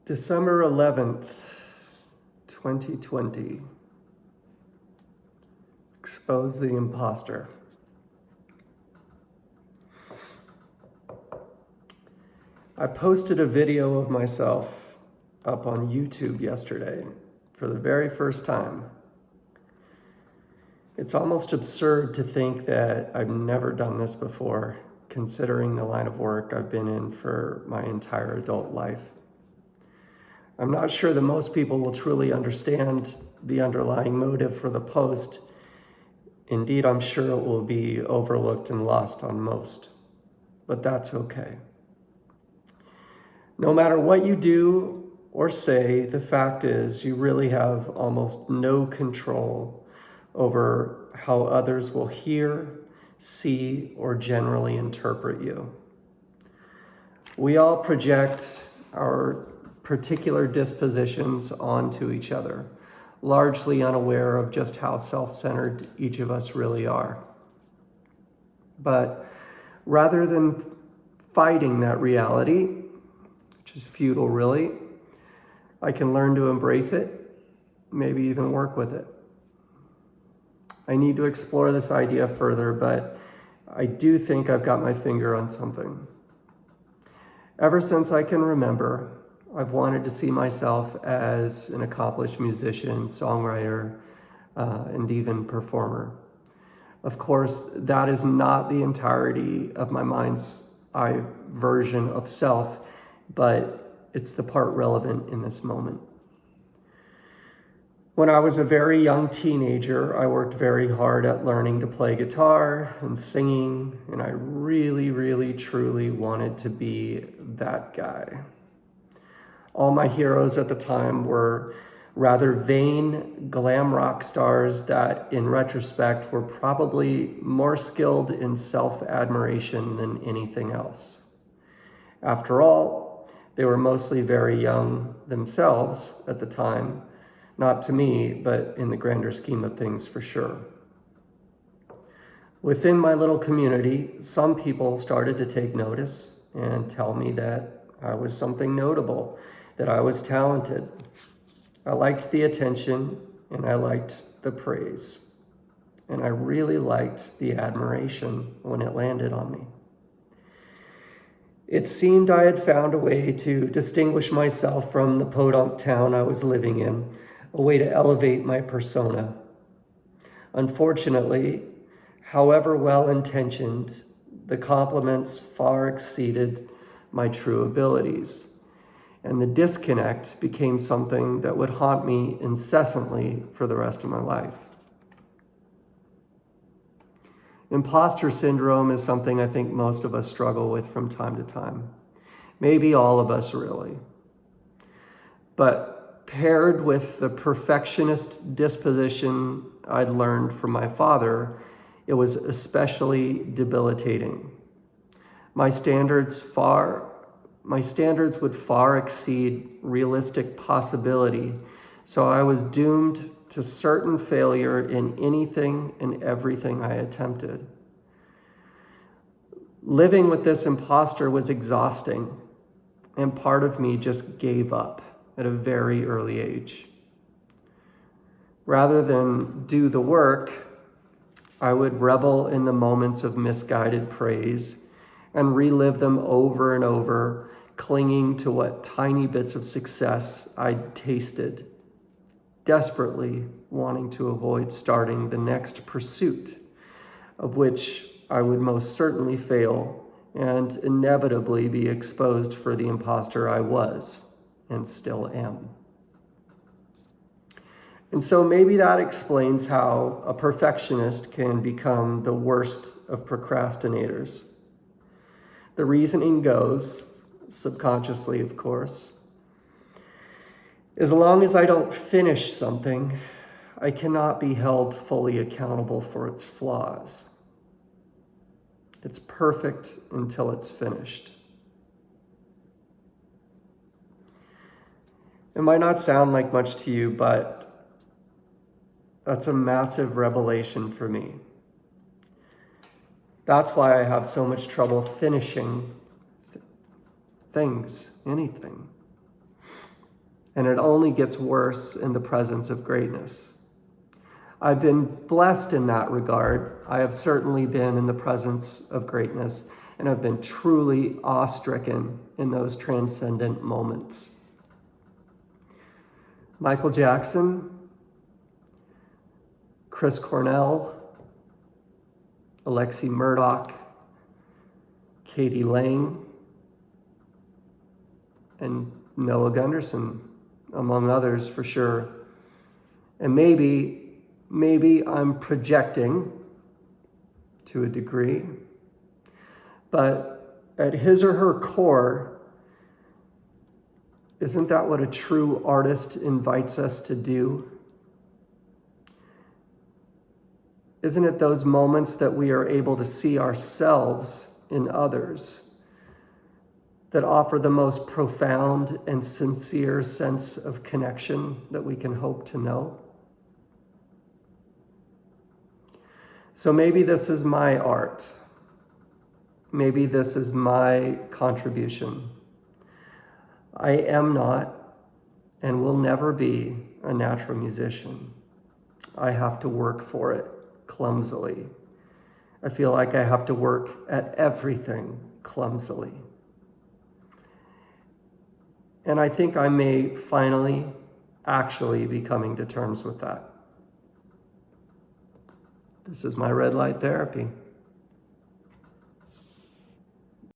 December 11th, 2020. Expose the imposter. I posted a video of myself up on YouTube yesterday for the very first time. It's almost absurd to think that I've never done this before, considering the line of work I've been in for my entire adult life. I'm not sure that most people will truly understand the underlying motive for the post. Indeed, I'm sure it will be overlooked and lost on most, but that's okay. No matter what you do or say, the fact is you really have almost no control over how others will hear, see, or generally interpret you. We all project our particular dispositions onto each other, largely unaware of just how self-centered each of us really are. But rather than fighting that reality, which is futile really, I can learn to embrace it, maybe even work with it. I need to explore this idea further, but I do think I've got my finger on something. Ever since I can remember, I've wanted to see myself as an accomplished musician, songwriter, and even performer. Of course, that is not the entirety of my mind's eye version of self, but it's the part relevant in this moment. When I was a very young teenager, I worked very hard at learning to play guitar and singing, and I really, truly wanted to be that guy. All my heroes at the time were rather vain glam rock stars that, in retrospect, were probably more skilled in self-admiration than anything else. After all, they were mostly very young themselves at the time, not to me, but in the grander scheme of things for sure. Within my little community, some people started to take notice and tell me that I was something notable, that I was talented. I liked the attention and I liked the praise. And I really liked the admiration when it landed on me. It seemed I had found a way to distinguish myself from the podunk town I was living in, a way to elevate my persona. Unfortunately, however well-intentioned, the compliments far exceeded my true abilities. And the disconnect became something that would haunt me incessantly for the rest of my life. Imposter syndrome is something I think most of us struggle with from time to time. Maybe all of us really. But paired with the perfectionist disposition I'd learned from my father, it was especially debilitating. My standards would far exceed realistic possibility, so I was doomed to certain failure in anything and everything I attempted. Living with this imposter was exhausting, and part of me just gave up at a very early age. Rather than do the work, I would revel in the moments of misguided praise and relive them over and over, clinging to what tiny bits of success I'd tasted, desperately wanting to avoid starting the next pursuit, of which I would most certainly fail and inevitably be exposed for the imposter I was and still am. And so maybe that explains how a perfectionist can become the worst of procrastinators. The reasoning goes, subconsciously of course, as long as I don't finish something, I cannot be held fully accountable for its flaws. It's perfect until it's finished. It might not sound like much to you, but that's a massive revelation for me. That's why I have so much trouble finishing things, anything. and it only gets worse in the presence of greatness. I've been blessed in that regard. I have certainly been in the presence of greatness, and I've been truly awe-stricken in those transcendent moments. Michael Jackson, Chris Cornell, Alexei Murdoch, Katie Lang, and Noah Gunderson, among others for sure. And maybe I'm projecting to a degree, but at his or her core, isn't that what a true artist invites us to do? Isn't it those moments that we are able to see ourselves in others that offer the most profound and sincere sense of connection that we can hope to know? So maybe this is my art. Maybe this is my contribution. I am not and will never be a natural musician. I have to work for it clumsily. I feel like I have to work at everything clumsily. And I think I may finally actually be coming to terms with that. This is my red light therapy.